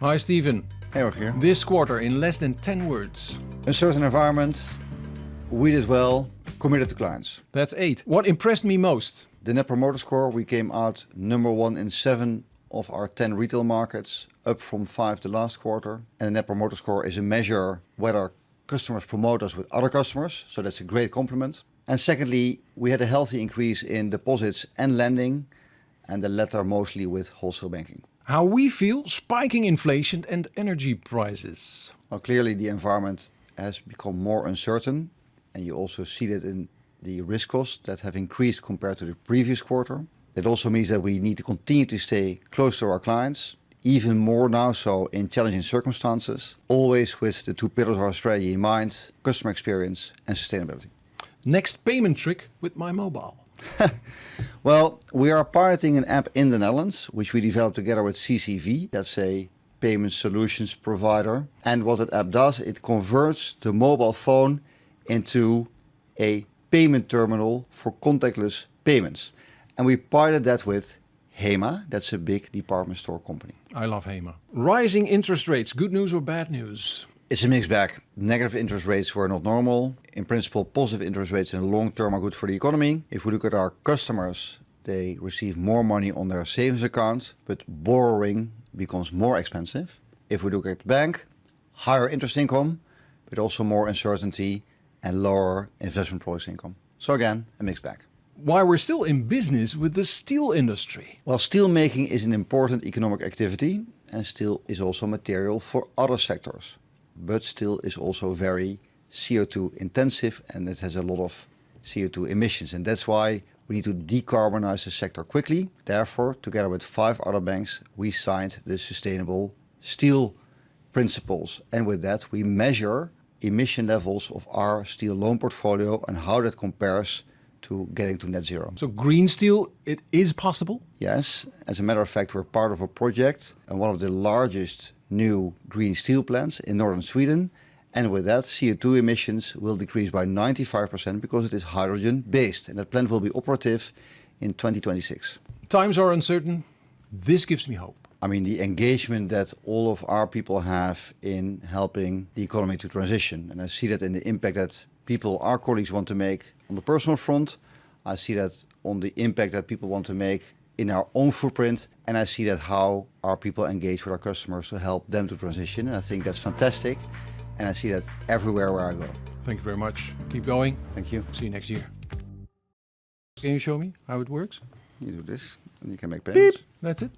Hi, Steven. Hey, Rogier. This quarter, in less than 10 words. Uncertain environment, we did well, committed to clients. That's 8. What impressed me most? The Net Promoter Score, we came out number 1 in 7 of our 10 retail markets, up from 5 the last quarter. And the Net Promoter Score is a measure whether customers promote us with other customers, so that's a great compliment. And secondly, we had a healthy increase in deposits and lending, and the latter mostly with wholesale banking. How we feel spiking inflation and energy prices. Well, clearly the environment has become more uncertain, and you also see that in the risk costs that have increased compared to the previous quarter. That also means that we need to continue to stay close to our clients, even more now so in challenging circumstances, always with the 2 pillars of our strategy in mind: customer experience and sustainability. Next payment trick with my mobile. Well, we are piloting an app in the Netherlands, which we developed together with CCV. That's a payment solutions provider. And what that app does, it converts the mobile phone into a payment terminal for contactless payments. And we piloted that with HEMA. That's a big department store company. I love HEMA. Rising interest rates, good news or bad news? It's a mixed bag. Negative interest rates were not normal. In principle, positive interest rates in the long term are good for the economy. If we look at our customers, they receive more money on their savings account, but borrowing becomes more expensive. If we look at the bank, higher interest income, but also more uncertainty and lower investment products income. So again, a mixed bag. Why we're still in business with the steel industry. Well, steel making is an important economic activity, and steel is also material for other sectors. But steel is also very CO2 intensive, and it has a lot of CO2 emissions. And that's why we need to decarbonize the sector quickly. Therefore, together with 5 other banks, we signed the Sustainable Steel Principles. And with that, we measure emission levels of our steel loan portfolio and how that compares to getting to net zero. So green steel, it is possible? Yes, as a matter of fact, we're part of a project and one of the largest new green steel plants in northern Sweden. And with that, CO2 emissions will decrease by 95% because it is hydrogen-based. And that plant will be operative in 2026. Times are uncertain. This gives me hope. I mean, the engagement that all of our people have in helping the economy to transition. And I see that in the impact that people, our colleagues, want to make on the personal front. I see that on the impact that people want to make in our own footprint. And I see that how our people engage with our customers to help them to transition. And I think that's fantastic. And I see that everywhere where I go. Thank you very much. Keep going. Thank you. See you next year. Can you show me how it works? You do this and you can make payments. Beep. That's it.